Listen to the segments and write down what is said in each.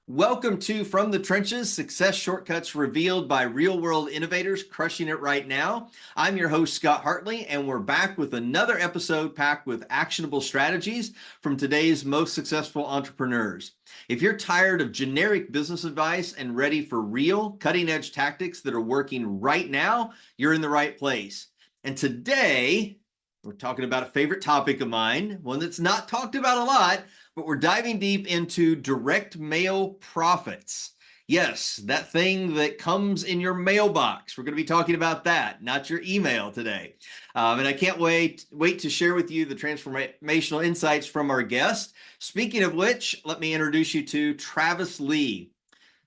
Welcome to From the Trenches, Success Shortcuts Revealed by Real-World Innovators Crushing It Right Now. I'm your host, Scott Hartley, and we're back with another episode packed with actionable strategies from today's most successful entrepreneurs. If you're tired of generic business advice and ready for real, cutting-edge tactics that are working right now, you're in the right place. And today, we're talking about a favorite topic of mine, one that's not talked about a lot, but we're diving deep into direct mail profits. Yes, that thing that comes in your mailbox. We're going to be talking about that, not your email today. And I can't wait to share with you the transformational insights from our guest. Speaking of which, let me introduce you to Travis Lee.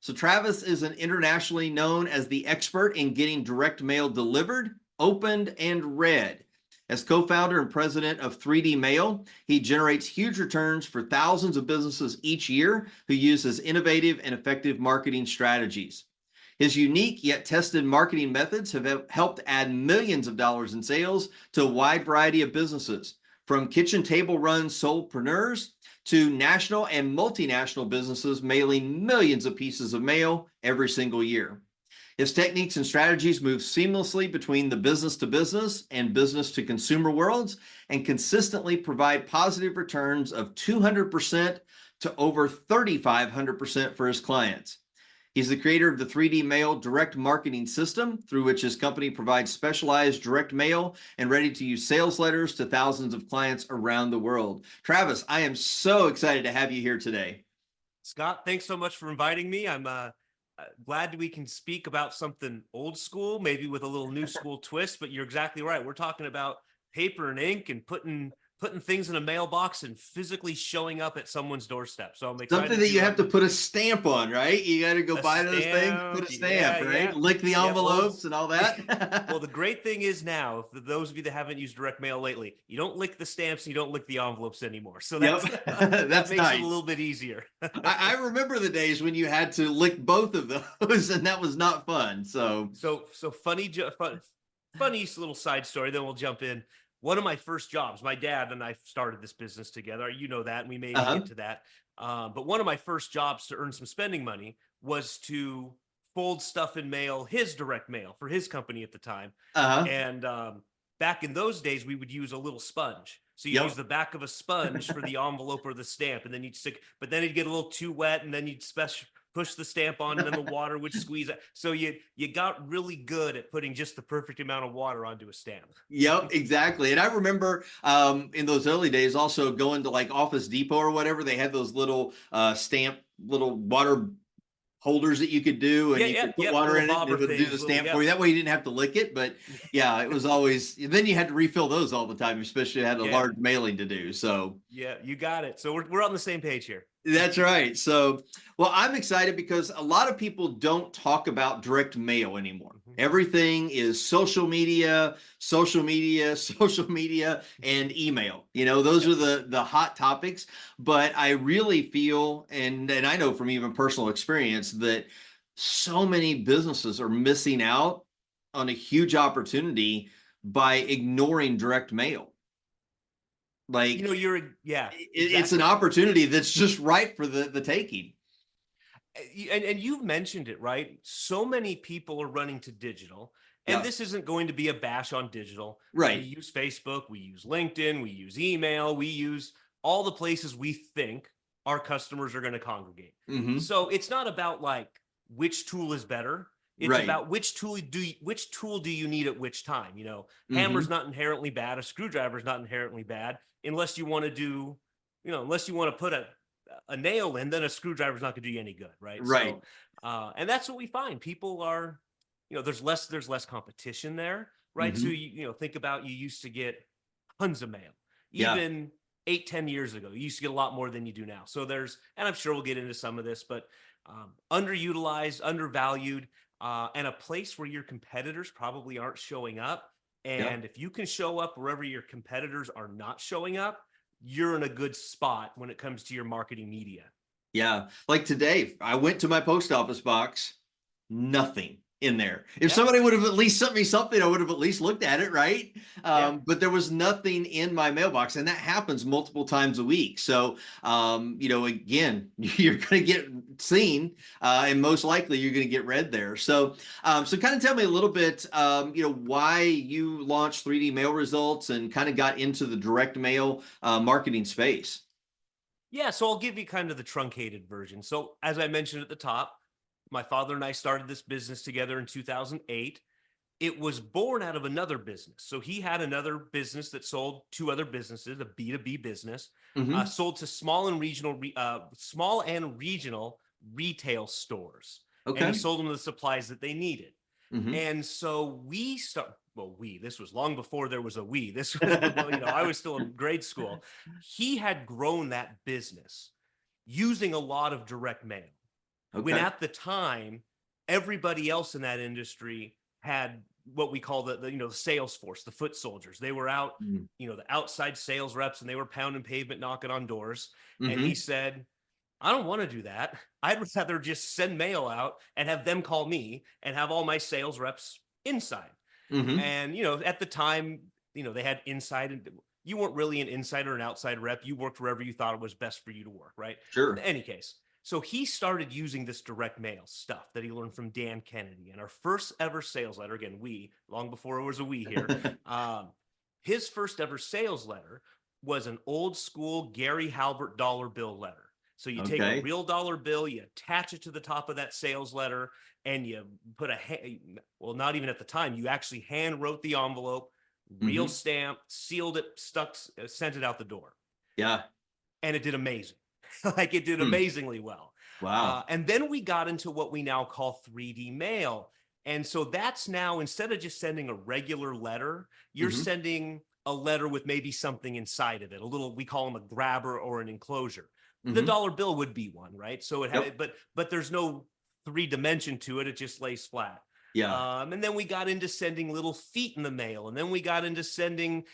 So Travis is an internationally known as the expert in getting direct mail delivered, opened, and read. As co-founder and president of 3D Mail, he generates huge returns for thousands of businesses each year who use his innovative and effective marketing strategies. His unique yet tested marketing methods have helped add millions of dollars in sales to a wide variety of businesses, from kitchen table run solopreneurs to national and multinational businesses mailing millions of pieces of mail every single year. His techniques and strategies move seamlessly between the business to business and business to consumer worlds and consistently provide positive returns of 200% to over 3,500% for his clients. He's the creator of the 3D Mail direct marketing system, through which his company provides specialized direct mail and ready-to-use sales letters to thousands of clients around the world. Travis, I am so excited to have you here today. Scott, thanks so much for inviting me. I'm glad we can speak about something old school, maybe with a little new school twist, but you're exactly right. We're talking about paper and ink and putting things in a mailbox and physically showing up at somene's doorstep. So I'm excited. Something that you have to put a stamp on, right? You got to go buy those things, put a stamp, right? Yeah. Lick the envelopes and all that. Well, the great thing is now, for those of you that haven't used direct mail lately, you don't lick the stamps, and you don't lick the envelopes anymore. So that's, that makes nice. it a little bit easier. I remember the days when you had to lick both of those, and that was not fun. So funny little side story. Then we'll jump in. One of my first jobs, my dad and I started this business together. You know that, and we may get to that. But one of my first jobs to earn some spending money was to fold stuff in mail, his direct mail for his company at the time. And back in those days, we would use a little sponge. So you use the back of a sponge for the envelope or the stamp, and then you'd stick, but then it'd get a little too wet, and then you'd push the stamp on, and then the water would squeeze it. So you got really good at putting just the perfect amount of water onto a stamp. Yep, exactly. And I remember in those early days also going to like Office Depot or whatever. They had those little little water holders that you could do, and you could put water in it, and it would do the stamp for you. That way you didn't have to lick it. But yeah, it was always, then you had to refill those all the time, especially had a large mailing to do. So yeah, you got it. So we're on the same page here. That's right. So, well, I'm excited because a lot of people don't talk about direct mail anymore. Everything is social media, and email. You know, those are the hot topics. But I really feel, and I know from even personal experience, that so many businesses are missing out on a huge opportunity by ignoring direct mail. Like, you know, it's an opportunity that's just right for the taking. And you've mentioned it, right? So many people are running to digital, and this isn't going to be a bash on digital. Right. We use Facebook, we use LinkedIn, we use email, we use all the places we think our customers are going to congregate. So it's not about like which tool is better. It's about which tool do you need at which time? You know, hammer's not inherently bad. A screwdriver is not inherently bad unless you want to do, unless you want to put a nail in, then a screwdriver is not going to do you any good, right? Right. So, and that's what we find. People are, there's less competition there, right? So think about, you used to get tons of mail, even 8-10 years ago. You used to get a lot more than you do now. So and I'm sure we'll get into some of this, but underutilized, undervalued. And a place where your competitors probably aren't showing up. And if you can show up wherever your competitors are not showing up, you're in a good spot when it comes to your marketing media. Yeah. Like today, I went to my post office box, nothing. in there. If Yeah. somebody would have at least sent me something, I would have at least looked at it, right? Yeah. But there was nothing in my mailbox, and that happens multiple times a week. So, again, you're going to get seen, and most likely you're going to get read there. So, so kind of tell me a little bit, why you launched 3D mail results and kind of got into the direct mail marketing space. Yeah, so I'll give you kind of the truncated version. So, as I mentioned at the top, my father and I started this business together in 2008. It was born out of another business. So, he had another business that sold to other businesses, a B2B business, Mm-hmm. sold to small and regional retail stores, and he Okay. sold them the supplies that they needed. Mm-hmm. And so this was long before there was a we. This was, I was still in grade school. He had grown that business using a lot of direct mail. When Okay. at the time, everybody else in that industry had what we call the sales force, the foot soldiers. They were out, the outside sales reps, and they were pounding pavement, knocking on doors. And he Mm-hmm. said, I don't want to do that. I'd rather just send mail out and have them call me and have all my sales reps inside. Mm-hmm. And, at the time, they had inside, and you weren't really an inside or an outside rep. You worked wherever you thought it was best for you to work, right? In Sure. any case, so he started using this direct mail stuff that he learned from Dan Kennedy. And our first ever sales letter, again, long before it was a we here, his first ever sales letter was an old school Gary Halbert dollar bill letter. So you take a Okay. real dollar bill, you attach it to the top of that sales letter, and you put not even at the time, you actually hand wrote the envelope, real Mm-hmm. stamp, sealed it, sent it out the door. Yeah. And it did amazing. Like, it did Hmm. amazingly well. Wow. And then we got into what we now call 3D mail. And so that's now, instead of just sending a regular letter, you're Mm-hmm. sending a letter with maybe something inside of it, we call them a grabber or an enclosure. The Mm-hmm. dollar bill would be one, right? So it Yep. had, but there's no three dimension to it. It just lays flat. Yeah. And then we got into sending little feet in the mail, and then we got into sending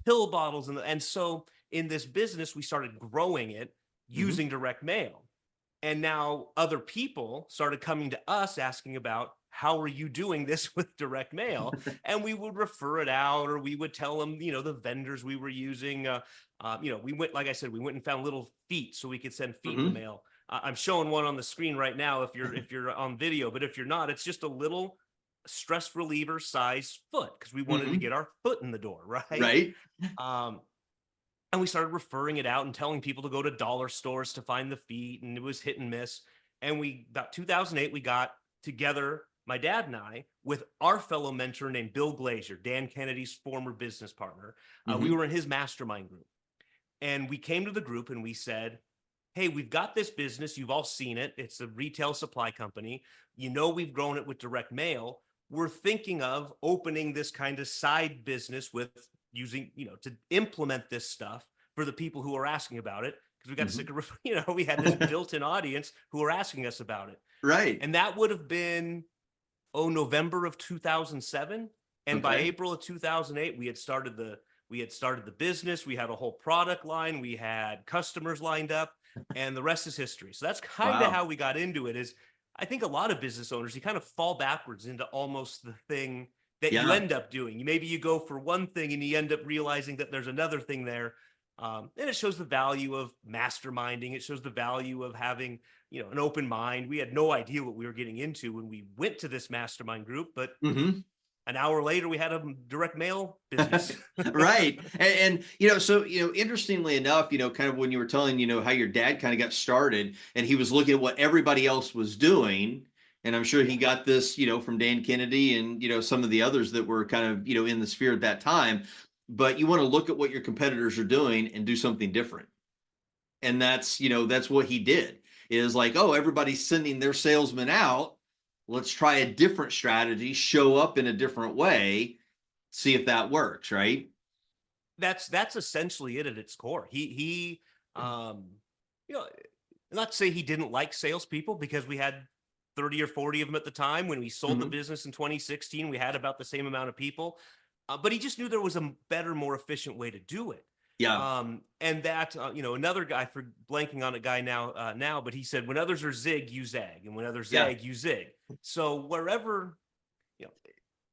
pill bottles. And so in this business, we started growing it Mm-hmm. using direct mail. And now other people started coming to us asking about, how are you doing this with direct mail? And we would refer it out, or we would tell them, the vendors we were using. We went, like I said, we went and found little feet so we could send feet in the Mm-hmm. mail. I'm showing one on the screen right now if you're on video, but if you're not, it's just a little stress reliever size foot, because we wanted to Mm-hmm. get our foot in the door, right? Right. Um, and we started referring it out and telling people to go to dollar stores to find the feet, and it was hit and miss. And about 2008, we got together, my dad and I, with our fellow mentor named Bill Glazier, Dan Kennedy's former business partner. We Mm-hmm. were in his mastermind group. And we came to the group and we said, hey, we've got this business. You've all seen it. It's a retail supply company. We've grown it with direct mail. We're thinking of opening this kind of side business with using, to implement this stuff for the people who are asking about it. Because we got sick of, we had this built-in audience who were asking us about it. Right. And that would have been, November of 2007. And by Okay. April of 2008, we had started the business. We had a whole product line. We had customers lined up, and the rest is history. So that's kind of Wow. how we got into it. Is, I think, a lot of business owners, you kind of fall backwards into almost the thing that you Yeah. end up doing. Maybe you go for one thing and you end up realizing that there's another thing there. And it shows the value of masterminding. It shows the value of having, an open mind. We had no idea what we were getting into when we went to this mastermind group, but Mm-hmm. an hour later we had a direct mail business. Right. And so, interestingly enough, kind of when you were telling, how your dad kind of got started and he was looking at what everybody else was doing. And I'm sure he Yeah. got this, from Dan Kennedy and, some of the others that were kind of, in the sphere at that time. But you want to look at what your competitors are doing and do something different. And that's what he did, is like, oh, everybody's sending their salesmen out. Let's try a different strategy, show up in a different way, see if that works, right? That's essentially it at its core. He you know, not to say he didn't like salespeople, because we had 30 or 40 of them at the time. When we sold the Mm-hmm. business in 2016, we had about the same amount of people. But he just knew there was a better, more efficient way to do it. Yeah. And that, another guy, for blanking on a guy now, but he said, when others are zig, you zag. And when others Yeah. zag, you zig. So wherever you know,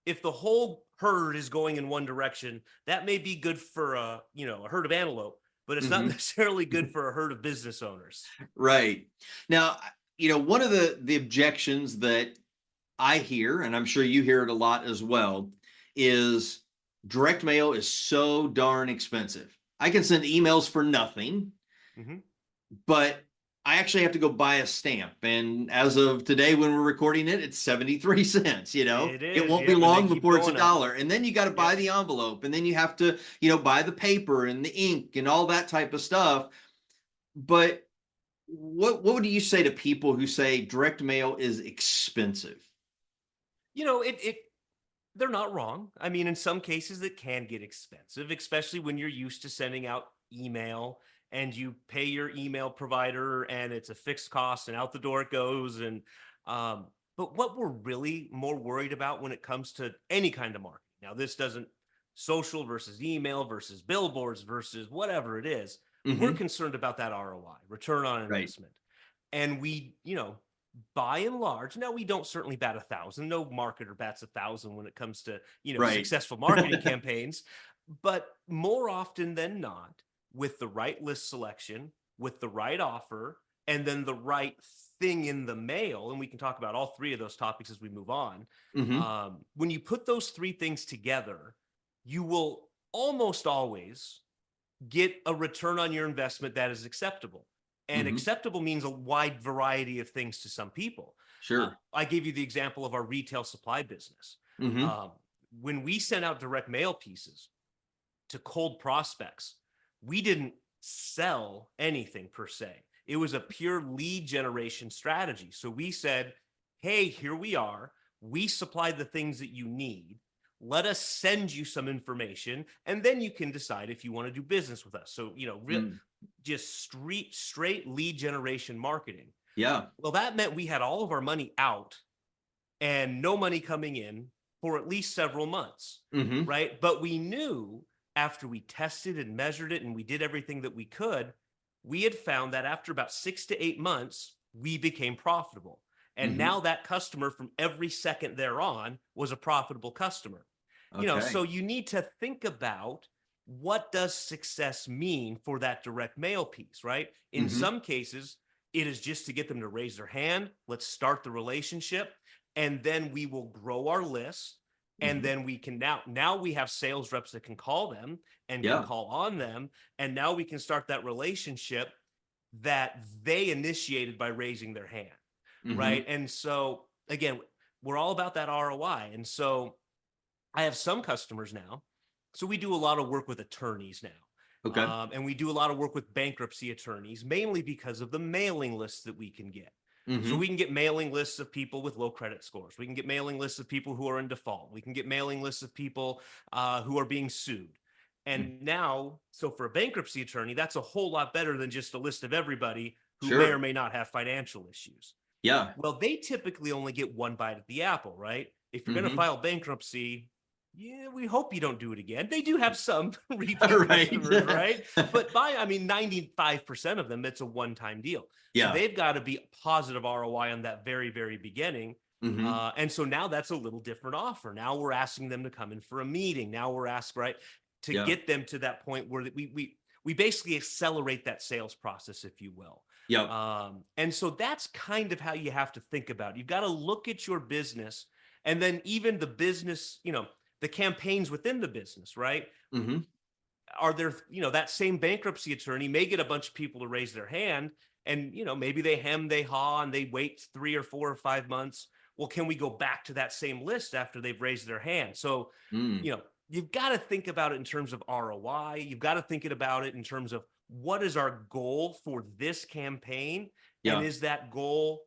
if the whole herd is going in one direction, that may be good for a herd of antelope, but it's not Mhm. necessarily good for a herd of business owners. Right. Now, one of the objections that I hear, and I'm sure you hear it a lot as well, is direct mail is so darn expensive. I can send emails for nothing, Hmm. but I actually have to go buy a stamp. And as of today, when we're recording it, it's 73 cents. It It is, won't be yep, and they long keep before it's a going up. dollar. And then you got to buy Yep. the envelope, and then you have to, buy the paper and the ink and all that type of stuff. But what would you say to people who say direct mail is expensive? It they're not wrong. I mean, in some cases it can get expensive, especially when you're used to sending out email and you pay your email provider and it's a fixed cost and out the door it goes. And but what we're really more worried about when it comes to any kind of marketing. Now, this doesn't social versus email versus billboards versus whatever it is. We're Hmm. concerned about that ROI, return on Right. investment. And by and large, now we don't certainly bat 1,000. No marketer bats 1,000 when it comes to, Right. successful marketing campaigns. But more often than not, with the right list selection, with the right offer, and then the right thing in the mail, and we can talk about all three of those topics as we move on. Hmm. When you put those three things together, you will almost always get a return on your investment that is acceptable. And Hmm. acceptable means a wide variety of things to some people. Sure. I gave you the example of our retail supply business. Hmm. Um, when we sent out direct mail pieces to cold prospects, we didn't sell anything per se. It was a pure lead generation strategy. So we said, hey, here we are. We supply the things that you need. Let us send you some information, and then you can decide if you want to do business with us. So, Mm. just straight lead generation marketing. Yeah. Well, that meant we had all of our money out and no money coming in for at least several months, Hmm. right? But we knew after we tested and measured it and we did everything that we could, we had found that after about 6 to 8 months, we became profitable. And Hmm. now that customer from every second thereon was a profitable customer. So Okay. you need to think about what does success mean for that direct mail piece, right? In Hmm. some cases, it is just to get them to raise their hand. Let's start the relationship, and then we will grow our list. And Hmm. then we can now we have sales reps that can call them and can Yeah. call on them. And now we can start that relationship that they initiated by raising their hand. Hmm. Right. And so again, we're all about that ROI. And so I have some customers now. So we do a lot of work with attorneys now. Okay. And we do a lot of work with bankruptcy attorneys, mainly because of the mailing lists that we can get. So Hmm. we can get mailing lists of people with low credit scores. We can get mailing lists of people who are in default. We can get mailing lists of people who are being sued. And now, so for a bankruptcy attorney, that's a whole lot better than just a list of everybody who may or Sure. may not have financial issues. Yeah. Well, they typically only get one bite at the apple, right? If you're going to Hmm. file bankruptcy, yeah, we hope you don't do it again. They do have some repeat Right. customers, right? But 95% of them, it's a one-time deal. So Yeah. they've got to be positive ROI on that very, very beginning. Hmm. And so now that's a little different offer. Now we're asking them to come in for a meeting. Now we're asked, right, to Yeah. get them to that point where we basically accelerate that sales process, if you will. Yep. And so that's kind of how you have to think about it. You've got to look at your business and then even the business, the campaigns within the business, right? Hmm. Are there, that same bankruptcy attorney may get a bunch of people to raise their hand and, maybe they hem, they haw, and they wait 3 or 4 or 5 months. Well, can we go back to that same list after they've raised their hand? So, Mm. you've got to think about it in terms of ROI. You've got to think about it in terms of what is our goal for this campaign? And Yeah. is that goal,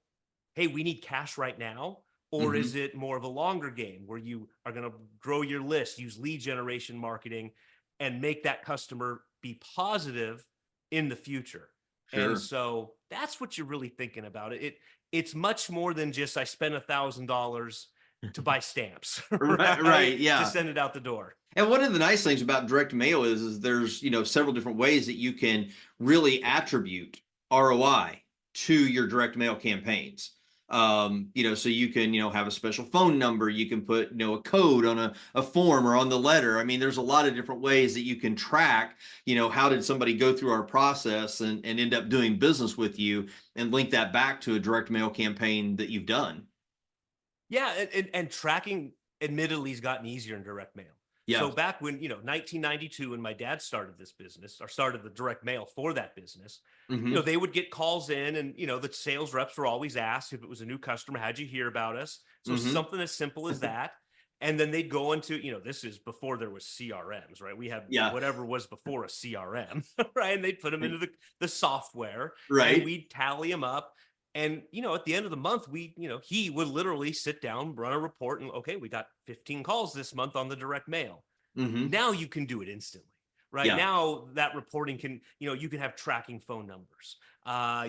hey, we need cash right now? Or Hmm. is it more of a longer game where you are going to grow your list, use lead generation marketing, and make that customer be positive in the future? And Sure. so that's what you're really thinking about. It's much more than just I spent $1,000 to buy stamps, Right. right? Right. To Yeah. send it out the door. And one of the nice things about direct mail is there's, several different ways that you can really attribute ROI to your direct mail campaigns. So you can, have a special phone number, you can put, a code on a form or on the letter. I mean, there's a lot of different ways that you can track, how did somebody go through our process and end up doing business with you, and link that back to a direct mail campaign that you've done. Yeah, and tracking admittedly has gotten easier in direct mail. Yeah. So back when, 1992, when my dad started this business, or started the direct mail for that business, Mm-hmm. they would get calls in, and, the sales reps were always asked if it was a new customer, how'd you hear about us? So Mm-hmm. something as simple as that. And then they'd go into, this is before there was CRMs, right? We had Yeah. whatever was before a CRM, right? And they'd put them into the software, and Right. we'd tally them up. And, at the end of the month, he would literally sit down, run a report, and okay, we got 15 calls this month on the direct mail. Mm-hmm. Now you can do it instantly, right? Yeah. Now that reporting can, you can have tracking phone numbers.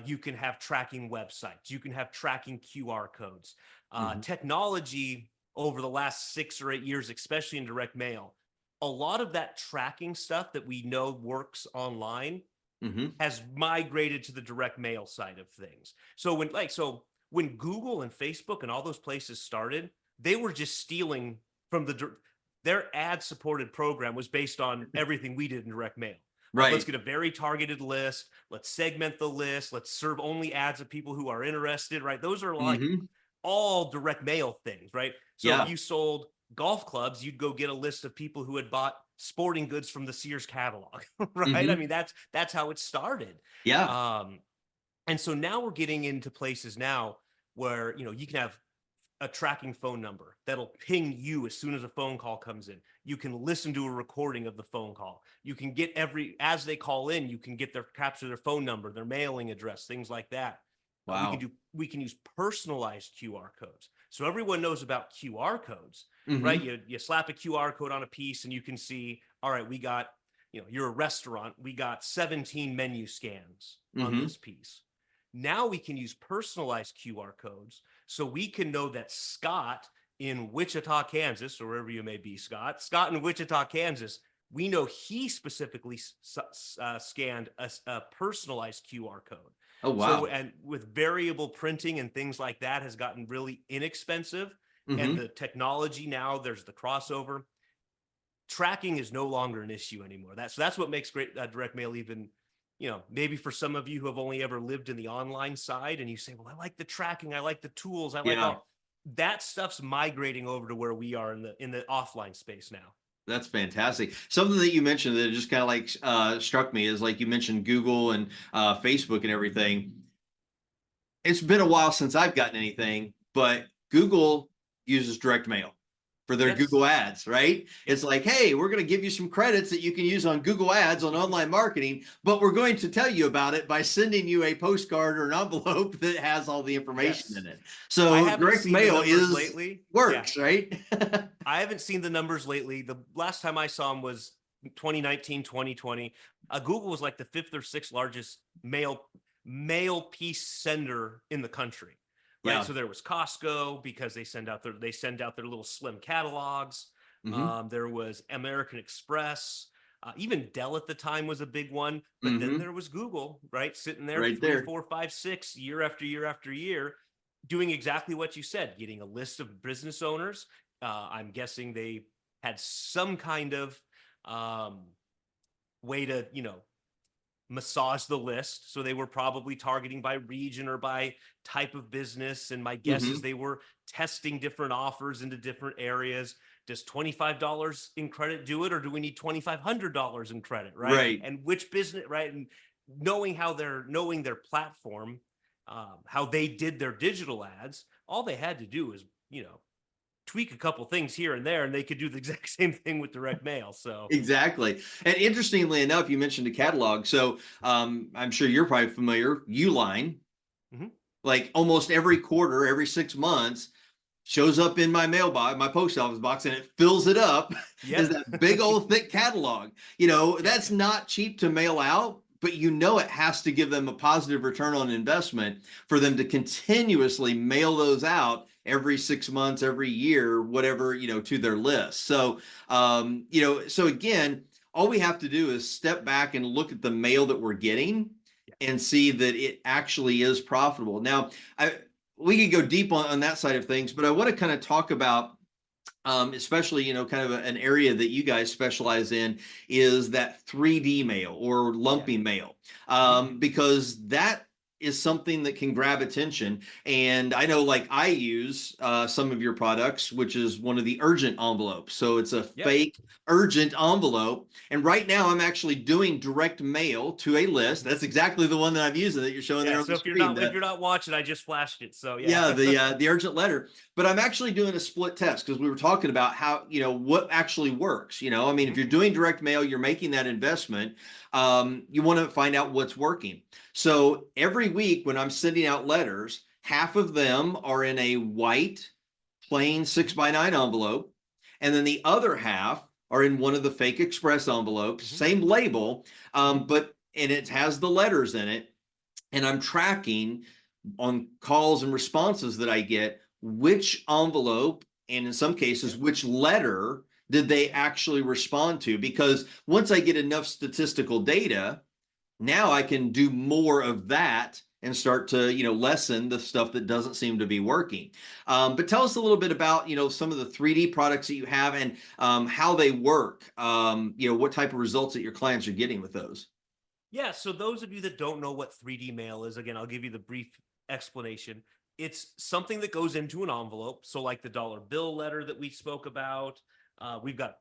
You can have tracking websites. You can have tracking QR codes. Mm-hmm. Technology over the last 6 or 8 years, especially in direct mail, a lot of that tracking stuff that we know works online Mm-hmm. has migrated to the direct mail side of things. So when Google and Facebook and all those places started, they were just stealing from their ad supported program was based on everything we did in direct mail. Like, let's Right. get a very targeted list. Let's segment the list. Let's serve only ads of people who are interested, right? Those are like Mm-hmm. all direct mail things, right? So if Yeah. you sold golf clubs, you'd go get a list of people who had bought sporting goods from the Sears catalog, right? I Mm-hmm. mean, that's how it started. Yeah. Um, and so now we're getting into places now where, you can have a tracking phone number that'll ping you as soon as a phone call comes in. You can listen to a recording of the phone call. You can get as they call in, you can capture their phone number, their mailing address, things like that. Wow. We can use personalized QR codes. So everyone knows about QR codes, right? Mm-hmm. You slap a QR code on a piece and you can see, all right, we got, you're a restaurant, we got 17 menu scans on Mm-hmm. this piece. Now we can use personalized QR codes, so we can know that Scott in Wichita, Kansas, or wherever you may be, Scott in Wichita, Kansas, we know he specifically scanned a personalized QR code. Oh, So, wow. and with variable printing and things like that has gotten really inexpensive. And Mm-hmm. the technology now, there's the crossover. Tracking is no longer an issue anymore. That's what makes great direct mail even, maybe for some of you who have only ever lived in the online side and you say, well, I like the tracking, I like the tools, I like Yeah. all that stuff's migrating over to where we are in the offline space now. That's fantastic. Something that you mentioned that just kind of like struck me is, like, you mentioned Google and Facebook and everything. It's been a while since I've gotten anything, but Google uses direct mail for their Yes. Google ads, right? Yep. It's like, hey, we're going to give you some credits that you can use on Google ads on online marketing, but we're going to tell you about it by sending you a postcard or an envelope that has all the information Yes. in it. I So haven't direct seen the mail numbers is lately. Yeah. works, right? I haven't seen the numbers lately. The last time I saw them was 2019, 2020. Google was like the fifth or sixth largest mail piece sender in the country, right? Yeah. So there was Costco, because they send out their little slim catalogs. Mm-hmm. There was American Express. Even Dell at the time was a big one. But then Mm-hmm. there was Google, right? Sitting there Right 3, there. 4, 5, 6 year after year after year, doing exactly what you said, getting a list of business owners. I'm guessing they had some kind of way to, massage the list. So they were probably targeting by region or by type of business. And my guess Mm-hmm. is they were testing different offers into different areas. Does $25 in credit do it, or do we need $2,500 in credit, right? Right. And which business, right? And knowing their platform, how they did their digital ads, all they had to do is, tweak a couple things here and there, and they could do the exact same thing with direct mail. So Exactly. And interestingly enough, you mentioned a catalog. So I'm sure you're probably familiar, Uline, mhm. like almost every quarter, every 6 months, shows up in my mailbox, my post office box, and it fills it up is Yep. that big old thick catalog. Yep. That's not cheap to mail out, but it has to give them a positive return on investment for them to continuously mail those out every 6 months, every year, whatever, to their list. So again, all we have to do is step back and look at the mail that we're getting Yeah. and see that it actually is profitable. Now, we could go deep on that side of things, but I want to kind of talk about especially, kind of an area that you guys specialize in is that 3D mail or Yeah. lumping mail, Mhm. because that is something that can grab attention. And I know, like, I use some of your products, which is one of the urgent envelopes. So it's a Yeah. fake urgent envelope. And right now I'm actually doing direct mail to a list. Mhm. That's exactly the one that I'm using that you're showing Yeah. there on So the if you're screen. not if you're not watching, I just flashed it. So yeah. Yeah, the urgent letter. But I'm actually doing a split test because we were talking about how, what actually works. I mean, if Mhm. you're doing direct mail, you're making that investment. You want to find out what's working. So every week when I'm sending out letters, half of them are in a white plain six Mhm. by nine envelope, and then the other half are in one of the fake express envelopes, Mhm. same label, Mhm. but and it has the letters in it, and I'm tracking on calls and responses that I get which envelope and in some cases Yep. which letter did they actually respond to, because once I get enough statistical data, now I can do more of that and start to lessen the stuff that doesn't seem to be working. But tell us a little bit about some of the 3D products that you have and how they work. What type of results that your clients are getting with those. Yeah, so those of you that don't know what 3D mail is, again, I'll give you the brief explanation. It's something that goes into an envelope. So, like the dollar bill letter that we spoke about, we've got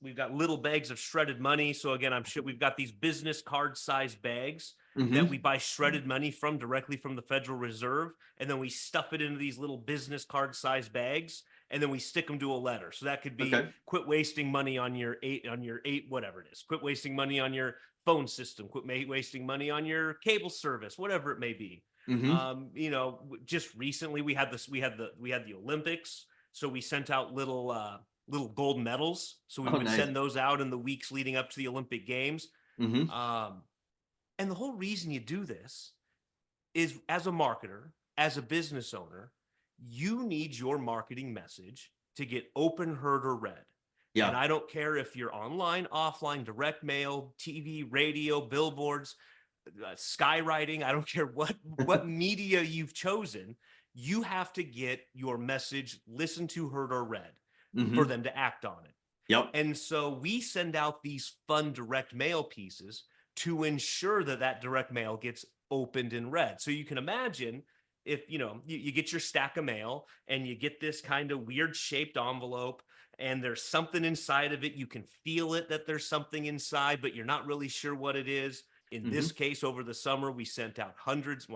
we've got little bags of shredded money. So again, I'm sure we've got these business card size bags that we Mm-hmm. buy shredded money from directly from the Federal Reserve, and then we stuff it into these little business card size bags, and then we stick them to a letter. So that could be Okay. quit wasting money on your eight whatever it is. Quit wasting money on your phone system, quit wasting money on your cable service, whatever it may be. Mm-hmm. Just recently we had the Olympics, so we sent out little gold medals. So we Oh, would nice. send those out in the weeks leading up to the Olympic Games. Mm-hmm. Um, and the whole reason you do this is, as a marketer, as a business owner, you need your marketing message to get open, heard, or read. And Yeah. I don't care if you're online, offline, direct mail, TV, radio, billboards, skywriting. I don't care what media you've chosen. You have to get your message listened to, heard, or read for Mm-hmm. them to act on it. Yep. And so we send out these fun direct mail pieces to ensure that that direct mail gets opened and read. So you can imagine if you get your stack of mail and you get this kind of weird shaped envelope and there's something inside of it. You can feel it that there's something inside, but you're not really sure what it is. In Mm-hmm. this case, over the summer, we sent out hundreds,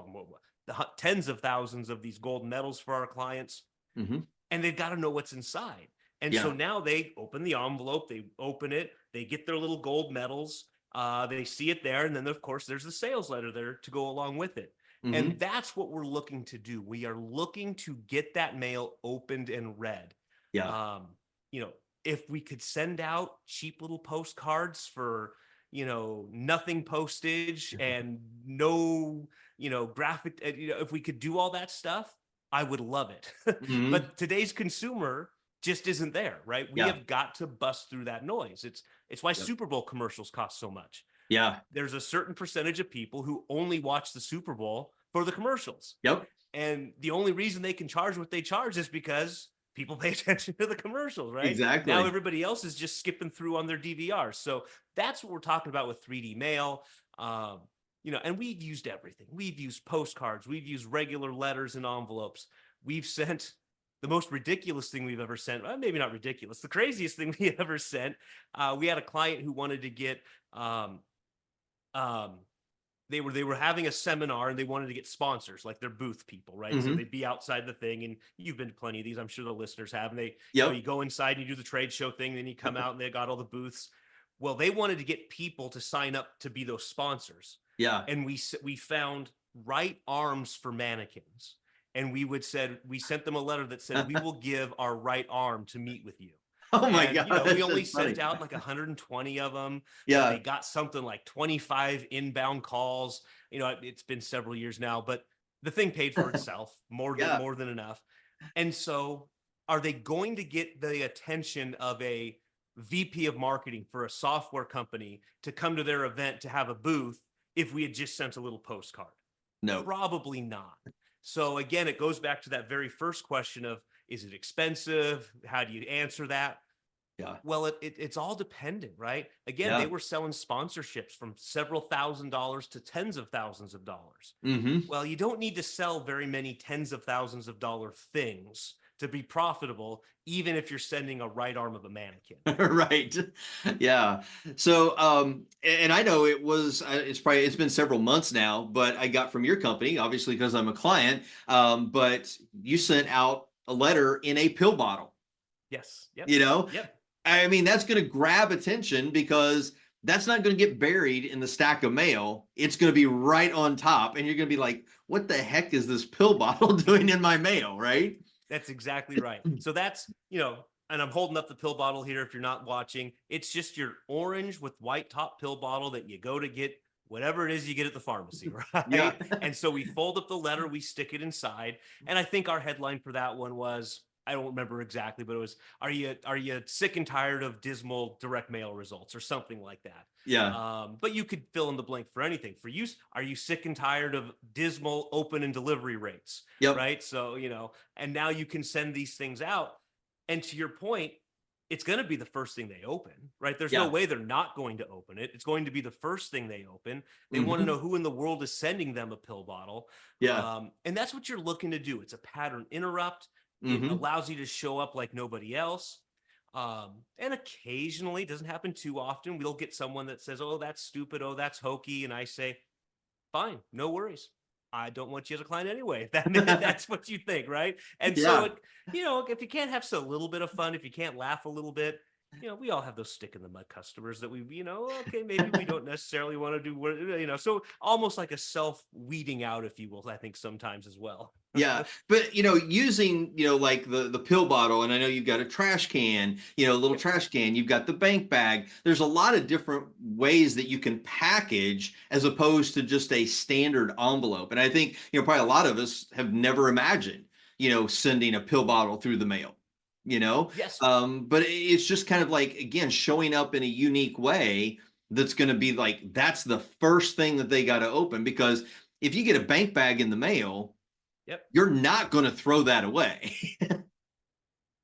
tens of thousands of these gold medals for our clients, Mm-hmm. and they've got to know what's inside. And so Yeah. now they open the envelope, they open it, they get their little gold medals, they see it there, and then of course there's the sales letter there to go along with it. And Mm-hmm. that's what we're looking to do. We are looking to get that mail opened and read. Yeah. Um, you know, if we could send out cheap little postcards for nothing postage and no graphic, if we could do all that stuff, I would love it. Mm-hmm. But today's consumer just isn't there, right? We Yeah. have got to bust through that noise. It's why Yep. Super Bowl commercials cost so much. Yeah. There's a certain percentage of people who only watch the Super Bowl for the commercials. Yep. And the only reason they can charge what they charge is because people pay attention to the commercials, right? Now Exactly. everybody else is just skipping through on their DVRs. So that's what we're talking about with 3D mail. And we've used everything. We've used postcards, we've used regular letters and envelopes. We've sent the most ridiculous thing we've ever sent. Well, maybe not ridiculous. The craziest thing we ever sent. We had a client who wanted to get um, um, they were having a seminar and they wanted to get sponsors, like their booth people, right? So Mm-hmm. they'd be outside the thing, and you've been to plenty of these, I'm sure the listeners have. And they, Yep. you go inside and you do the trade show thing, then you come out and they got all the booths. Well, they wanted to get people to sign up to be those sponsors, Yeah. and we found right arms for mannequins, and we sent them a letter that said we will give our right arm to meet with you. Oh my And we gosh, only that's sent funny. out like 120 of them, but they Yeah. got something like 25 inbound calls. It's been several years now, but the thing paid for itself more than Yeah. more than enough. And so, are they going to get the attention of a VP of marketing for a software company to come to their event to have a booth if we had just sent a little postcard? No. Probably not. So again, it goes back to that very first question of, is it expensive? How do you answer that? Yeah. Well, it's all dependent, right? Again, they Yeah. were selling sponsorships from several $1,000s to tens of thousands of dollars. Mm-hmm. Well, you don't need to sell very many tens of thousands of dollar things to be profitable, even if you're sending a right arm of a mannequin. Right. Yeah. So, and I know it's been several months now, but I got from your company, obviously, because I'm a client. But you sent out a letter in a pill bottle, Yes. Yep. you know, Yep. I mean, that's going to grab attention because that's not going to get buried in the stack of mail. It's going to be right on top. And you're going to be like, what the heck is this pill bottle doing in my mail? Right. That's exactly right. So that's, and I'm holding up the pill bottle here if you're not watching. It's just your orange with white top pill bottle that you go to get whatever it is you get at the pharmacy, Yeah. right? And so we fold up the letter, we stick it inside. And I think our headline for that one was, I don't remember exactly, but it was, are you sick and tired of dismal direct mail results or something like that? Yeah. But you could fill in the blank for anything. For you, are you sick and tired of dismal open and delivery rates? Yep. Right. So, and now you can send these things out. And to your point, it's going to be the first thing they open, right? There's no Yeah. way they're not going to open it. It's going to be the first thing they open. They want to Mm-hmm. know who in the world is sending them a pill bottle. Yeah. And that's what you're looking to do. It's a pattern interrupt. It Mm-hmm. allows you to show up like nobody else. And occasionally, doesn't happen too often, we'll get someone that says, oh, that's stupid. Oh, that's hokey. And I say, fine, no worries. I don't want you as a client anyway. That's what you think, right? And so, Yeah. if you can't have a little bit of fun, if you can't laugh a little bit, we all have those stick in the mud customers that okay, maybe we don't necessarily want to do what, so almost like a self weeding out, if you will, I think sometimes as well. Yeah, but using like the pill bottle, and I know you've got a trash can, a little Yep. trash can. You've got the bank bag. There's a lot of different ways that you can package as opposed to just a standard envelope. And I think probably a lot of us have never imagined sending a pill bottle through the mail. Yes. But it's just kind of like again showing up in a unique way that's going to be like that's the first thing that they got to open because if you get a bank bag in the mail Yep. you're not going to throw that away. At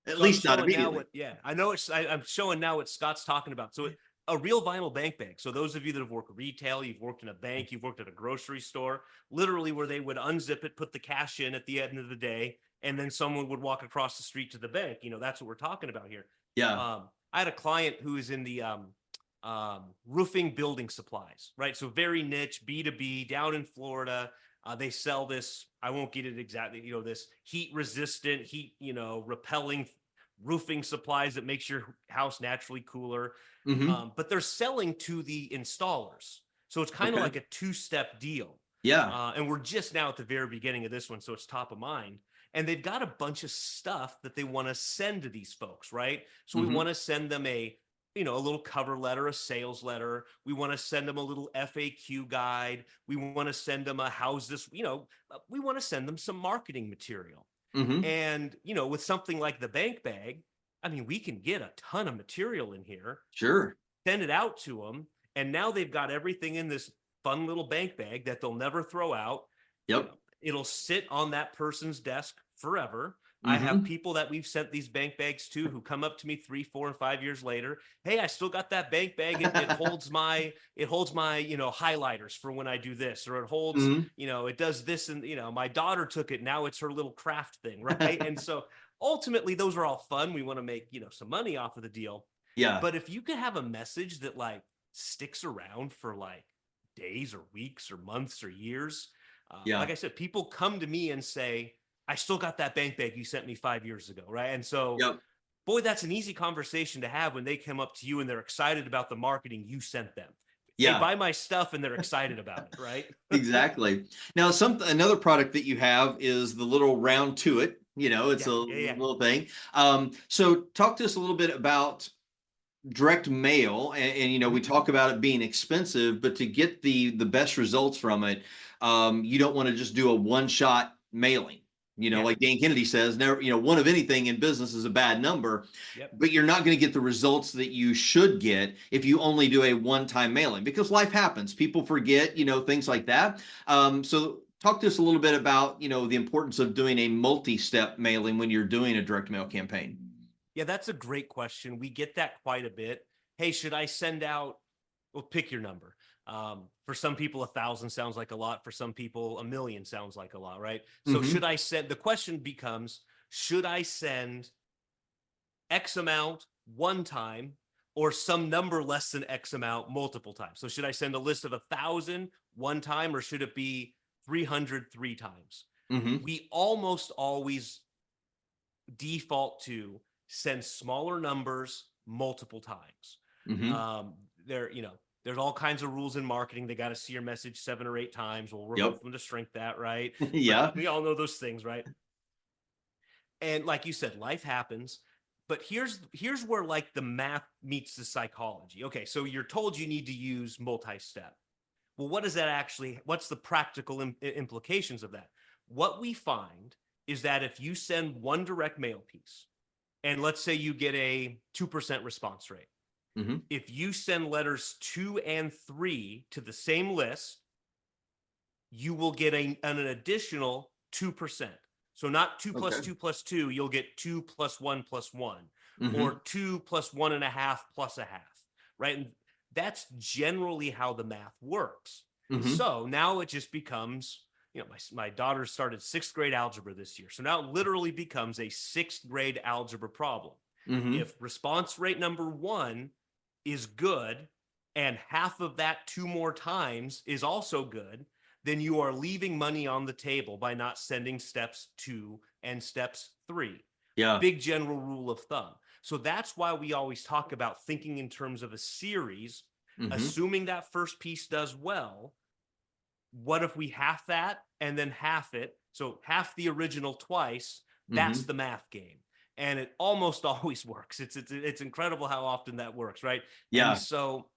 So I'm least not showing now immediately. I know I'm showing now what Scott's talking about. So a real vinyl bank bag. So those of you that have worked retail, you've worked in a bank, you've worked at a grocery store, literally where they would unzip it, put the cash in at the end of the day, and then someone would walk across the street to the bank. That's what we're talking about here. Yeah. I had a client who is in the roofing building supplies, right? So very niche, B2B down in Florida. They sell this, I won't get it exactly, this heat resistant, heat, repelling roofing supplies that makes your house naturally cooler. Hmm. But they're selling to the installers. So it's kind of Okay. like a two-step deal. Yeah. And we're just now at the very beginning of this one, so it's top of mind. And they've got a bunch of stuff that they want to send to these folks, right? So we Hmm. want to send them a little cover letter, a sales letter. We want to send them a little FAQ guide. We want to send them a how's this, we want to send them some marketing material. Hmm. And, with something like the bank bag, I mean, we can get a ton of material in here, Sure. send it out to them. And now they've got everything in this fun little bank bag that they'll never throw out. Yep. It'll sit on that person's desk forever. I have Hmm. people that we've sent these bank bags to who come up to me 3, 4, and 5 years later. Hey, I still got that bank bag. It holds my, highlighters for when I do this, or it holds, Hmm. it does this. And, my daughter took it. Now it's her little craft thing. Right. And so ultimately those are all fun. We want to make, some money off of the deal. Yeah. But if you could have a message that like sticks around for like days or weeks or months or years, Yeah. like I said, people come to me and say, I still got that bank bag you sent me 5 years ago. Right. And so, Yep. boy, that's an easy conversation to have when they come up to you and they're excited about the marketing you sent them. They Yeah. buy my stuff and they're excited about it. Right. Exactly. Now, another product that you have is the little round to it. It's Yeah. a Yeah. Yeah. little thing. So talk to us a little bit about direct mail and we Mhm. talk about it being expensive but to get the best results from it you don't want to just do a one shot mailing Yeah. like Dan Kennedy says never one of anything in business is a bad number Yep. but you're not going to get the results that you should get if you only do a one time mailing because life happens people forget things like that so Talk to us a little bit about, the importance of doing a multi-step mailing when you're doing a direct mail campaign. Yeah, that's a great question. We get that quite a bit. Hey, should I send out, well, pick your number. For some people, 1,000 sounds like a lot. For some people, 1,000,000 sounds like a lot, right? So Mm-hmm. should I send, the question becomes, should I send X amount one time or some number less than X amount multiple times? So should I send a list of 1,000 one time, or should it be 300 three times? Mm-hmm. We almost always default to send smaller numbers multiple times. Mm-hmm. There, there's all kinds of rules in marketing. They got to see your message 7 or 8 times. Well, we're Yep. hoping to shrink that, right? But Yeah. we all know those things, right? And like you said, life happens. But here's where like the math meets the psychology. Okay, so you're told you need to use multi-step. Well, what does that actually? What's the practical implications of that? What we find is that if you send one direct mail piece, and let's say you get a 2% response rate, Mm-hmm. if you send letters 2 and 3 to the same list, you will get an additional 2%. So not 2 plus Okay. 2 plus 2, you'll get 2 plus 1 plus 1, Mm-hmm. or 2 plus 1.5 plus a half, right? And that's generally how the math works. Mm-hmm. So now it just becomes, my daughter started 6th grade algebra this year. So now it literally becomes a 6th grade algebra problem. Mm-hmm. If response rate number 1 is good and half of that 2 more times is also good, then you are leaving money on the table by not sending steps 2 and steps 3. Yeah. Big general rule of thumb. So that's why we always talk about thinking in terms of a series, Mm-hmm. assuming that first piece does well. What if we half that and then half it? So half the original twice. That's Mm-hmm. the math game. And it almost always works. It's incredible how often that works, right? And Yeah. so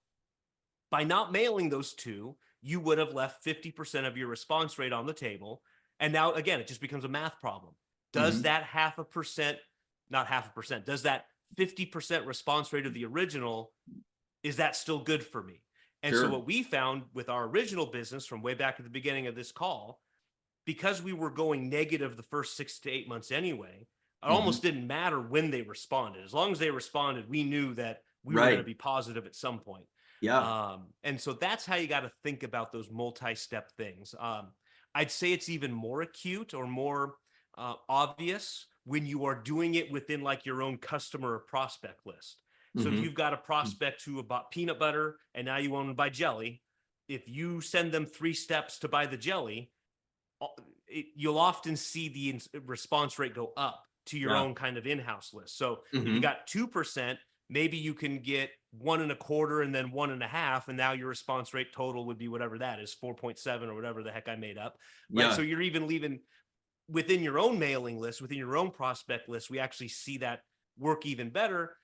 by not mailing those 2, you would have left 50% of your response rate on the table. And now, again, it just becomes a math problem. Does Mm-hmm. that half a percent, not half a percent, does that 50% response rate of the original, is that still good for me? And so Sure. what we found with our original business from way back at the beginning of this call, because we were going negative the first 6 to 8 months anyway, it Mm-hmm. almost didn't matter when they responded. As long as they responded, we knew that we were going to Right. be positive at some point. Yeah. And so that's how you got to think about those multi-step things. I'd say it's even more acute or more obvious when you are doing it within like your own customer or prospect list. So if Mm-hmm. you've got a prospect who bought peanut butter and now you want to buy jelly, if you send them 3 steps to buy the jelly, you'll often see the response rate go up to your Yeah. own kind of in-house list. So if you Mm-hmm. got 2%, maybe you can get 1.25 and then 1.5, and now your response rate total would be whatever that is, 4.7 or whatever the heck I made up, right? Yeah. So you're even leaving within your own mailing list, within your own prospect list, we actually see that work even better.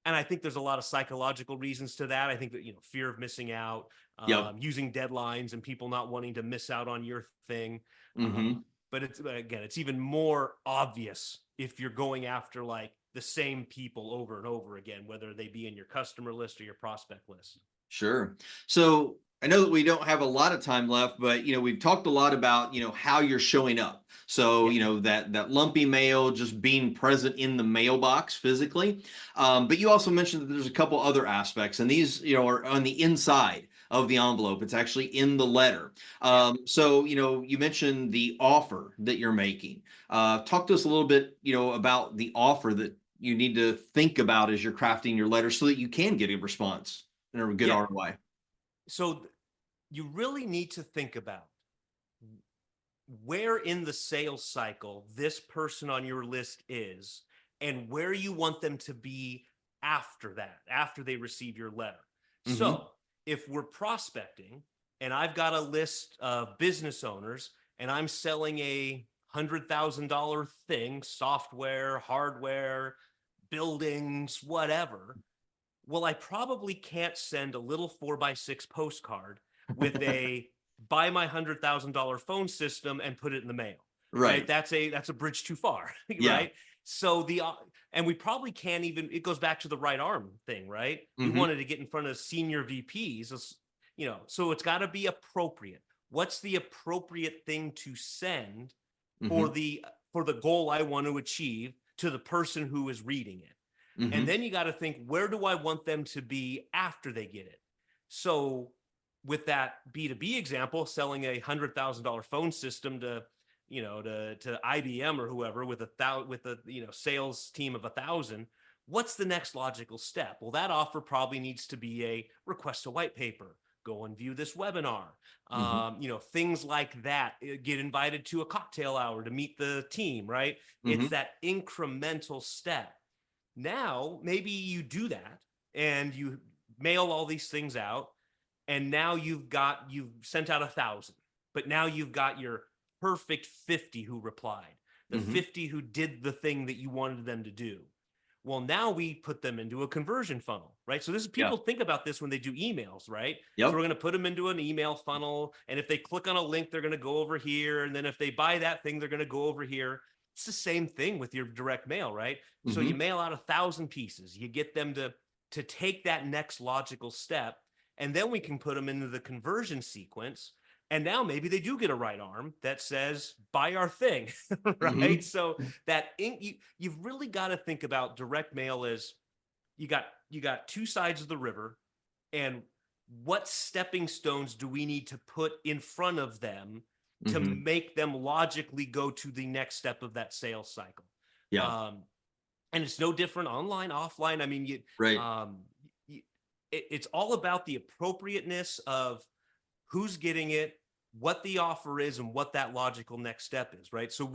And I think there's a lot of psychological reasons to that. I think that, fear of missing out, Yep. using deadlines and people not wanting to miss out on your thing. Mm-hmm. But it's even more obvious if you're going after like the same people over and over again, whether they be in your customer list or your prospect list. Sure. So I know that we don't have a lot of time left, but we've talked a lot about how you're showing up. So Yeah. that lumpy mail, just being present in the mailbox physically. But you also mentioned that there's a couple other aspects, and these are on the inside of the envelope. It's actually in the letter. Yeah. So you mentioned the offer that you're making. Talk to us a little bit about the offer that you need to think about as you're crafting your letter so that you can get a response and a good Yeah. ROI. So you really need to think about where in the sales cycle this person on your list is and where you want them to be after that, after they receive your letter. Mm-hmm. So if we're prospecting and I've got a list of business owners and I'm selling a $100,000 thing, software, hardware, buildings, whatever, well, I probably can't send a little 4x6 postcard with a buy my $100,000 phone system and put it in the mail. Right. Right. That's a bridge too far. Yeah. Right. So and we probably can't even, it goes back to the right arm thing, right? We Mm-hmm. wanted to get in front of senior VPs, so it's got to be appropriate. what's the appropriate thing to send for Mm-hmm. the goal I want to achieve to the person who is reading it. And Mm-hmm. then you got to think, where do I want them to be after they get it? So with that B2B example, selling a $100,000 phone system to, to IBM or whoever with a sales team of 1,000, what's the next logical step? Well, that offer probably needs to be a request a white paper, go and view this webinar, Mm-hmm. things like that. Get invited to a cocktail hour to meet the team, right? It's Mm-hmm. that incremental step. Now, maybe you do that and you mail all these things out, and now you've sent out 1,000, but now you've got your perfect 50 who replied, the Mm-hmm. 50 who did the thing that you wanted them to do. Well, now we put them into a conversion funnel, right? So this is, Yeah. people think about this when they do emails, right? So we're Yep. going to put them into an email funnel, and if they click on a link, they're going to go over here, and then if they buy that thing, they're going to go over here. It's the same thing with your direct mail, right? So Mm-hmm. you mail out 1,000 pieces, you get them to take that next logical step, and then we can put them into the conversion sequence. And now maybe they do get a right arm that says, buy our thing, right? Mm-hmm. So you've really got to think about direct mail as you got two sides of the river, and what stepping stones do we need to put in front of them to Mm-hmm. make them logically go to the next step of that sales cycle? Yeah. Um, and it's no different online, offline. I mean, Right. um, it's all about the appropriateness of who's getting it, what the offer is, and what that logical next step is, right? So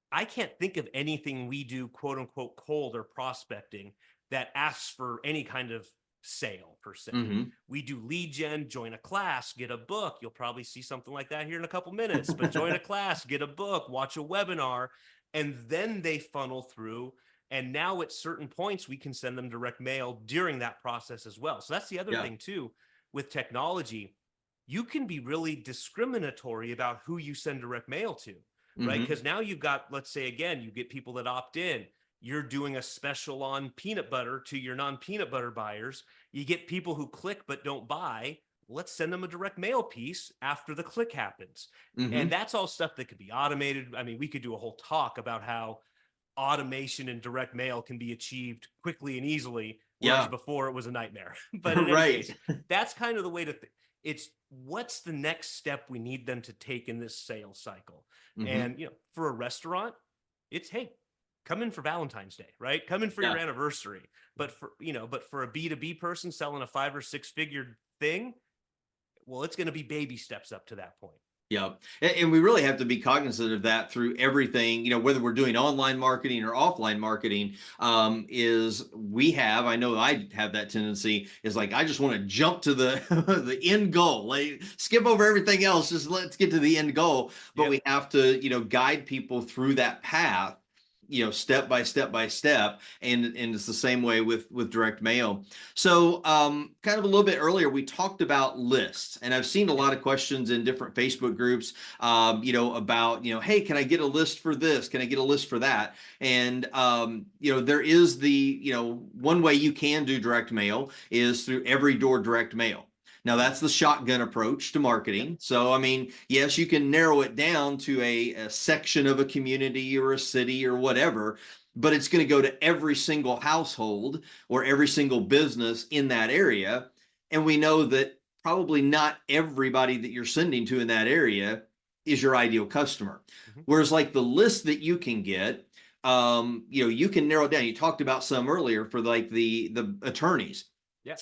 I can't think of anything we do, quote unquote, cold or prospecting that asks for any kind of sale per se. Mm-hmm. We do lead gen, join a class, get a book. You'll probably see something like that here in a couple minutes, but join a class, get a book, watch a webinar, and then they funnel through. And now at certain points, we can send them direct mail during that process as well. So that's the other Yeah. thing too, with technology. You can be really discriminatory about who you send direct mail to, right? Mm-hmm. Because now you've got, let's say again, you get people that opt in. You're doing a special on peanut butter to your non-peanut butter buyers. You get people who click but don't buy. Let's send them a direct mail piece after the click happens. And Mm-hmm. that's all stuff that could be automated. I mean, we could do a whole talk about how automation and direct mail can be achieved quickly and easily, whereas Yeah. before it was a nightmare. But in any Right. case, that's kind of the way to it's what's the next step we need them to take in this sales cycle. Mm-hmm. And for a restaurant, it's, hey, come in for Valentine's Day, right? Come in for your Yeah. anniversary. But for a B2B person selling a 5 or 6 figure thing, well, it's going to be baby steps up to that point. Yeah. And we really have to be cognizant of that through everything, whether we're doing online marketing or offline marketing, I know I have that tendency, is like, I just want to jump to the, the end goal, like skip over everything else. Just let's get to the end goal. But Yep. we have to, guide people through that path, step by step by step. And it's the same way with direct mail. So kind of a little bit earlier, we talked about lists, and I've seen a lot of questions in different Facebook groups, about, hey, can I get a list for this? Can I get a list for that? And, there is one way you can do direct mail is through every door direct mail. Now, that's the shotgun approach to marketing. Yep. So, I mean, yes, you can narrow it down to a section of a community or a city or whatever, but it's going to go to every single household or every single business in that area. And we know that probably not everybody that you're sending to in that area is your ideal customer. Mm-hmm. Whereas, like the list that you can get, you can narrow it down. You talked about some earlier for like the attorneys. Yeah.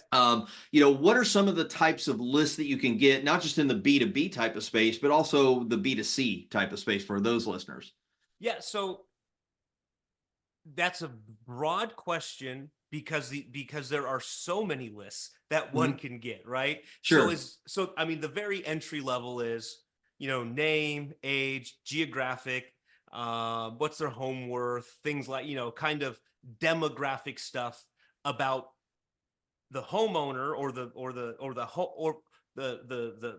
What are some of the types of lists that you can get, not just in the B2B type of space, but also the B2C type of space for those listeners? Yeah. So that's a broad question because there are so many lists that one can get, right? Sure. So I mean, the very entry level is, name, age, geographic, what's their home worth, things like, kind of demographic stuff about the homeowner or the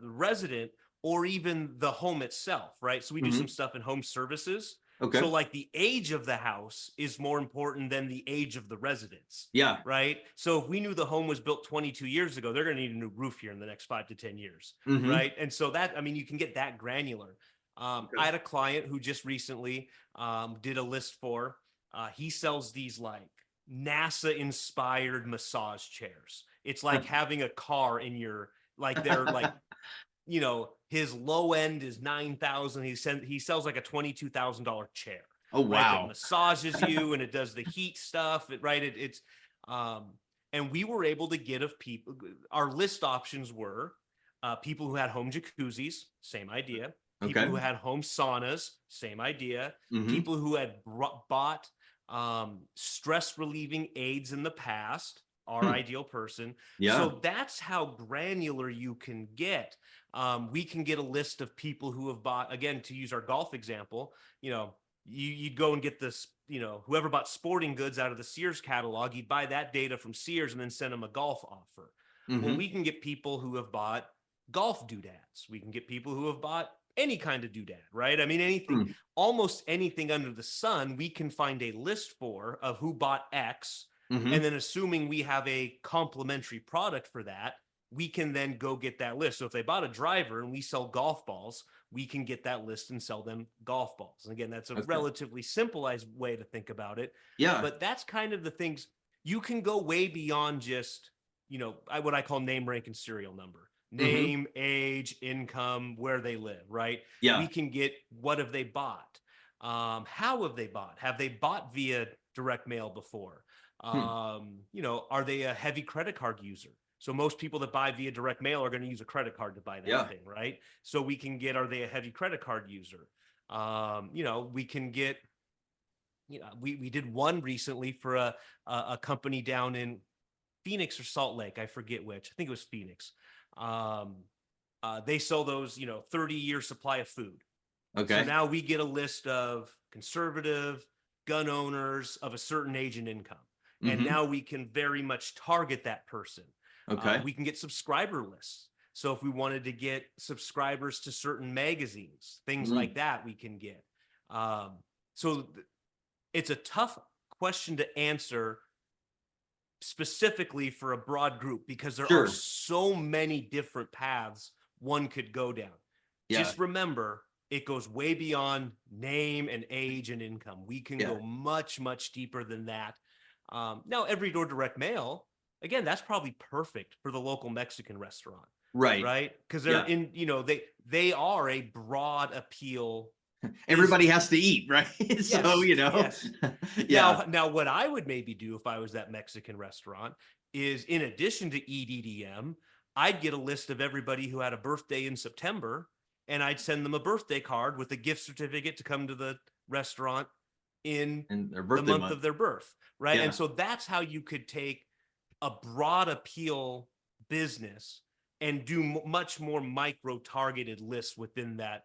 resident, or even the home itself, right? So we do some stuff in home services. Okay. So like the age of the house is more important than the age of the residence. Yeah. Right. So if we knew the home was built 22 years ago, they're going to need a new roof here in the next 5 to 10 years. Mm-hmm. Right. And so that, I mean, you can get that granular. Okay. I had a client who just recently did a list for, he sells these like NASA inspired massage chairs. It's like having a car in your, like they're like, you know, his low end is 9,000. He sells like a $22,000 chair, Oh, right? That wow. massages you and it does the heat stuff, right? And we were able to get of people, our list options were people who had home jacuzzis, same idea. People Okay. who had home saunas, same idea. Mm-hmm. People who had bought stress relieving aids in the past, our ideal person. Yeah. So that's how granular you can get. We can get a list of people who have bought, again, to use our golf example, you know, you'd go and get this, you know, whoever bought sporting goods out of the Sears catalog, you'd buy that data from Sears and then send them a golf offer. Mm-hmm. Well, we can get people who have bought golf doodads. We can get people who have bought any kind of doodad, right? I mean, anything, almost anything under the sun, we can find a list for of who bought X. Mm-hmm. And then assuming we have a complementary product for that, we can then go get that list. So if they bought a driver and we sell golf balls, we can get that list and sell them golf balls. And again, that's a relatively simplified way to think about it. Yeah. But that's kind of the things you can go way beyond just, you know, what I call name, rank, and serial number. Name, age, income, where they live, right? Yeah. We can get what have they bought? How have they bought? Have they bought via direct mail before? You know, are they a heavy credit card user? So most people that buy via direct mail are going to use a credit card to buy that thing, right? So we can get, are they a heavy credit card user? You know, we can get, you know, we did one recently for a company down in Phoenix or Salt Lake. I forget which. I think it was Phoenix. They sell those, you know, 30-year supply of food. Okay. So now we get a list of conservative gun owners of a certain age and income. And now we can very much target that person. Okay. We can get subscriber lists. So if we wanted to get subscribers to certain magazines, things like that, we can get. So it's a tough question to answer specifically for a broad group because there are so many different paths one could go down. Yeah. Just remember, it goes way beyond name and age and income. We can go much, much deeper than that. Now, every door direct mail, again, that's probably perfect for the local Mexican restaurant. Right. Because they're in, you know, they are a broad appeal. Everybody has to eat, right? So, you know, Now, what I would maybe do if I was that Mexican restaurant is, in addition to EDDM, I'd get a list of everybody who had a birthday in September, and I'd send them a birthday card with a gift certificate to come to the restaurant in their the birthday month of their birth, right? Yeah. And so that's how you could take a broad appeal business and do much more micro targeted lists within that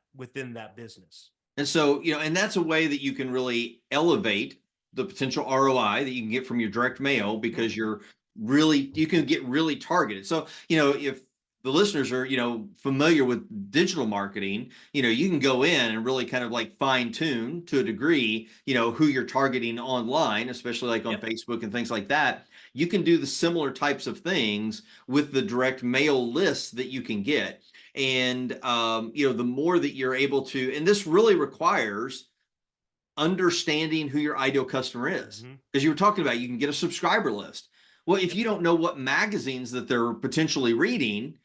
business. And so, you know, and that's a way that you can really elevate the potential ROI that you can get from your direct mail because you can get really targeted. So, you know, if the listeners are, you know, familiar with digital marketing, you know, you can go in and really kind of like fine tune to a degree, you know, who you're targeting online, especially like on Facebook and things like that. You can do the similar types of things with the direct mail lists that you can get. And, you know, the more that you're able to, and this really requires understanding who your ideal customer is. Because you were talking about, you can get a subscriber list. Well, if you don't know what magazines that they're potentially reading,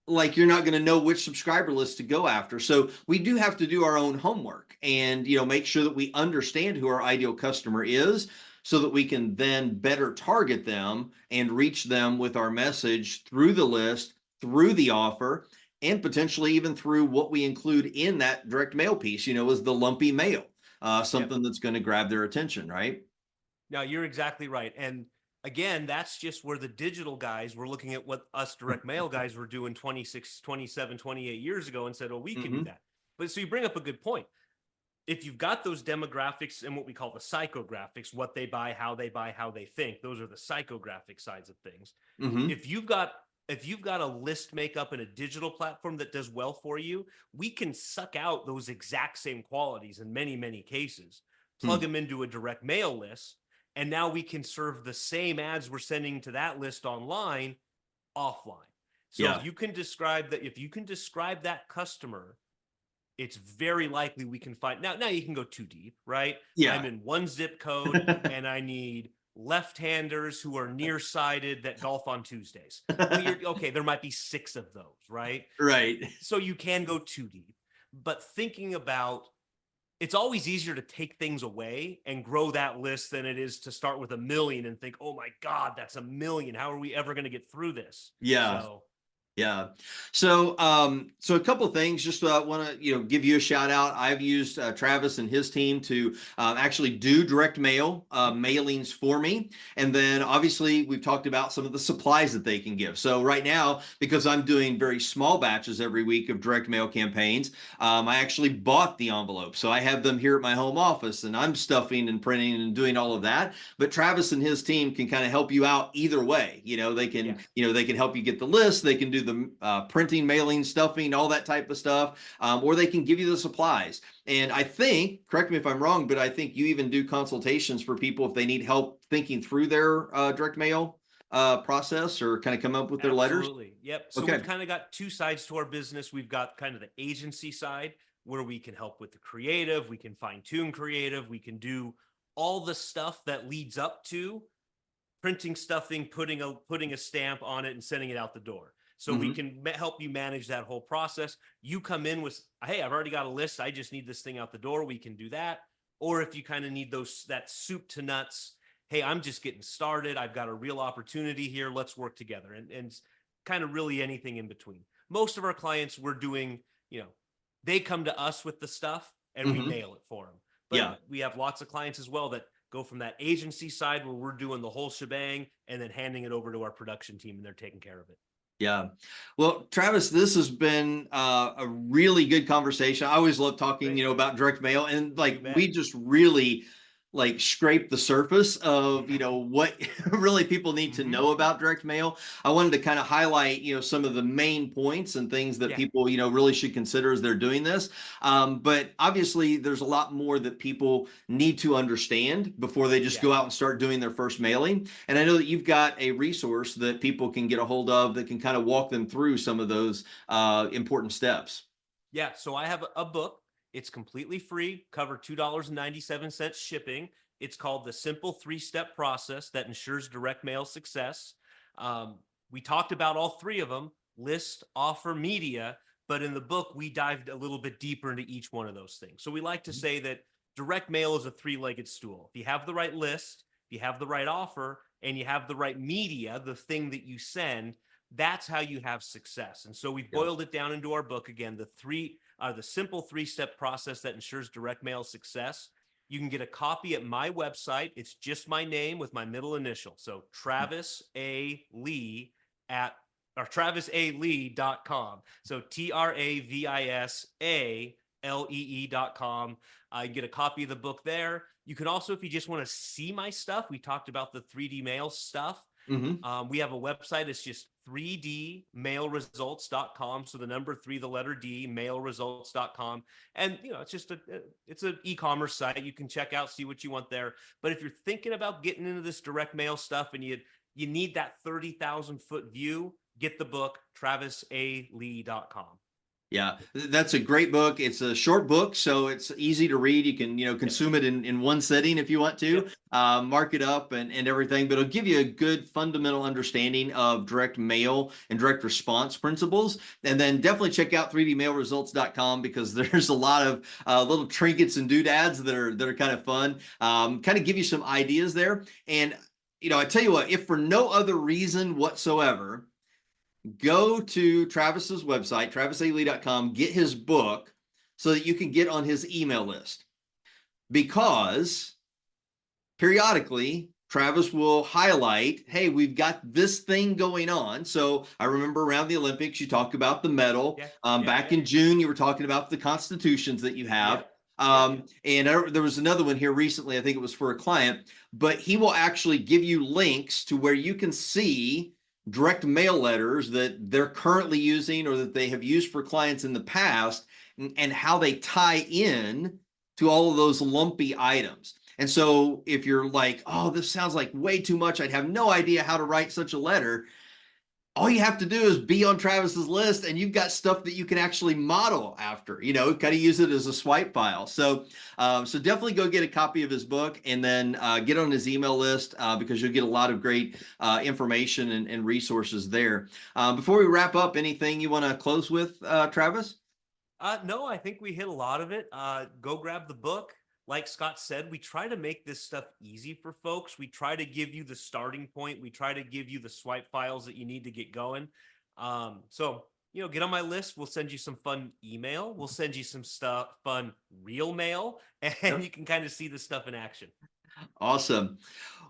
like you're not going to know which subscriber list to go after. So we do have to do our own homework and, you know, make sure that we understand who our ideal customer is so that we can then better target them and reach them with our message through the list, through the offer, and potentially even through what we include in that direct mail piece, you know, is the lumpy mail, something that's going to grab their attention, right? No, you're exactly right. And again, that's just where the digital guys were looking at what us direct mail guys were doing 26, 27, 28 years ago and said, oh, we can do that. But so you bring up a good point. If you've got those demographics and what we call the psychographics, what they buy, how they think, those are the psychographic sides of things. If you've got if you've got a list makeup and a digital platform that does well for you, we can suck out those exact same qualities in many, many cases, plug them into a direct mail list, and now we can serve the same ads we're sending to that list online offline. So Yeah. if you can describe that customer, it's very likely we can find now you can go too deep, right? Yeah. I'm in one zip code and I need left-handers who are nearsighted that golf on Tuesdays. Well, you're okay, there might be 6 of those, right? Right. So you can go too deep. But thinking about, it's always easier to take things away and grow that list than it is to start with 1 million and think, oh my God, that's 1 million. How are we ever going to get through this? Yeah. So Yeah. So, so a couple of things. Just want to give you a shout out. I've used Travis and his team to actually do direct mail mailings for me, and then obviously we've talked about some of the supplies that they can give. So right now, because I'm doing very small batches every week of direct mail campaigns, I actually bought the envelopes, so I have them here at my home office, and I'm stuffing and printing and doing all of that. But Travis and his team can kind of help you out either way. They can they can help you get the list. They can do the printing, mailing, stuffing, all that type of stuff, or they can give you the supplies. And I think, correct me if I'm wrong, but I think you even do consultations for people if they need help thinking through their direct mail process or kind of come up with their letters. Absolutely. Yep. So Okay. we've kind of got 2 sides to our business. We've got kind of the agency side where we can help with the creative, we can fine tune creative, we can do all the stuff that leads up to printing, stuffing, putting a stamp on it and sending it out the door. So we can help you manage that whole process. You come in with, hey, I've already got a list, I just need this thing out the door. We can do that. Or if you kind of need that soup to nuts, hey, I'm just getting started, I've got a real opportunity here, let's work together. And kind of really anything in between. Most of our clients, we're doing, they come to us with the stuff and we mail it for them. But we have lots of clients as well that go from that agency side where we're doing the whole shebang and then handing it over to our production team and they're taking care of it. Yeah. Well, Travis, this has been a really good conversation. I always love talking, about direct mail, and we just really scrape the surface of, what really people need to know about direct mail. I wanted to kind of highlight, some of the main points and things that people, really should consider as they're doing this. But obviously there's a lot more that people need to understand before they just go out and start doing their first mailing. And I know that you've got a resource that people can get a hold of that can kind of walk them through some of those important steps. Yeah. So I have a book. It's completely free, cover $2.97 shipping. It's called The Simple 3-Step Process That Ensures Direct Mail Success. We talked about all 3 of them, list, offer, media, but in the book, we dived a little bit deeper into each one of those things. So we like to say that direct mail is a 3-legged stool. If you have the right list, if you have the right offer, and you have the right media, the thing that you send, that's how you have success. And so we've boiled it down into our book again, the simple 3-step process that ensures direct mail success. You can get a copy at my website. It's just my name with my middle initial. So Travis A. Lee TravisAlee.com. So TravisAlee.com. You can get a copy of the book there. You can also, if you just want to see my stuff, we talked about the 3D mail stuff. We have a website. It's just 3dmailresults.com. So the number 3, the letter D, mailresults.com. And, it's just it's an e-commerce site. You can check out, see what you want there. But if you're thinking about getting into this direct mail stuff and you need that 30,000 foot view, get the book, TravisAlee.com. Yeah, that's a great book. It's a short book, so it's easy to read. You can, consume it in one sitting if you want to, mark it up and everything, but it'll give you a good fundamental understanding of direct mail and direct response principles. And then definitely check out 3dmailresults.com because there's a lot of little trinkets and doodads that are kind of fun, kind of give you some ideas there. And, I tell you what, if for no other reason whatsoever, go to Travis's website, travisalee.com, get his book so that you can get on his email list. Because periodically, Travis will highlight, hey, we've got this thing going on. So I remember around the Olympics, you talked about the medal. Back in June, you were talking about the constitutions that you have. And there was another one here recently, I think it was for a client, but he will actually give you links to where you can see direct mail letters that they're currently using or that they have used for clients in the past, and how they tie in to all of those lumpy items. And so if you're like, oh, this sounds like way too much, I'd have no idea how to write such a letter, all you have to do is be on Travis's list and you've got stuff that you can actually model after, kind of use it as a swipe file. So definitely go get a copy of his book, and then get on his email list, because you'll get a lot of great information and resources there. Before we wrap up, anything you want to close with, Travis? No, I think we hit a lot of it. Go grab the book. Like Scott said, we try to make this stuff easy for folks. We try to give you the starting point. We try to give you the swipe files that you need to get going. Get on my list. We'll send you some fun email. We'll send you some fun real mail, and you can kind of see the stuff in action. Awesome.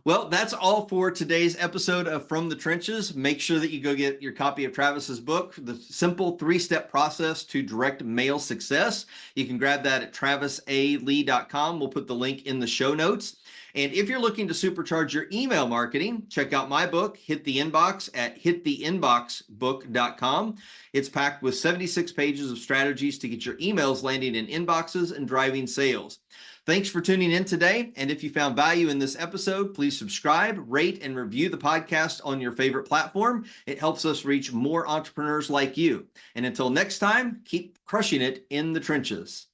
Well, that's all for today's episode of From the Trenches. Make sure that you go get your copy of Travis's book, The Simple 3-Step Process to Direct Mail Success. You can grab that at travisalee.com. We'll put the link in the show notes. And if you're looking to supercharge your email marketing, check out my book, Hit the Inbox, at hittheinboxbook.com. It's packed with 76 pages of strategies to get your emails landing in inboxes and driving sales. Thanks for tuning in today. And if you found value in this episode, please subscribe, rate, and review the podcast on your favorite platform. It helps us reach more entrepreneurs like you. And until next time, keep crushing it in the trenches.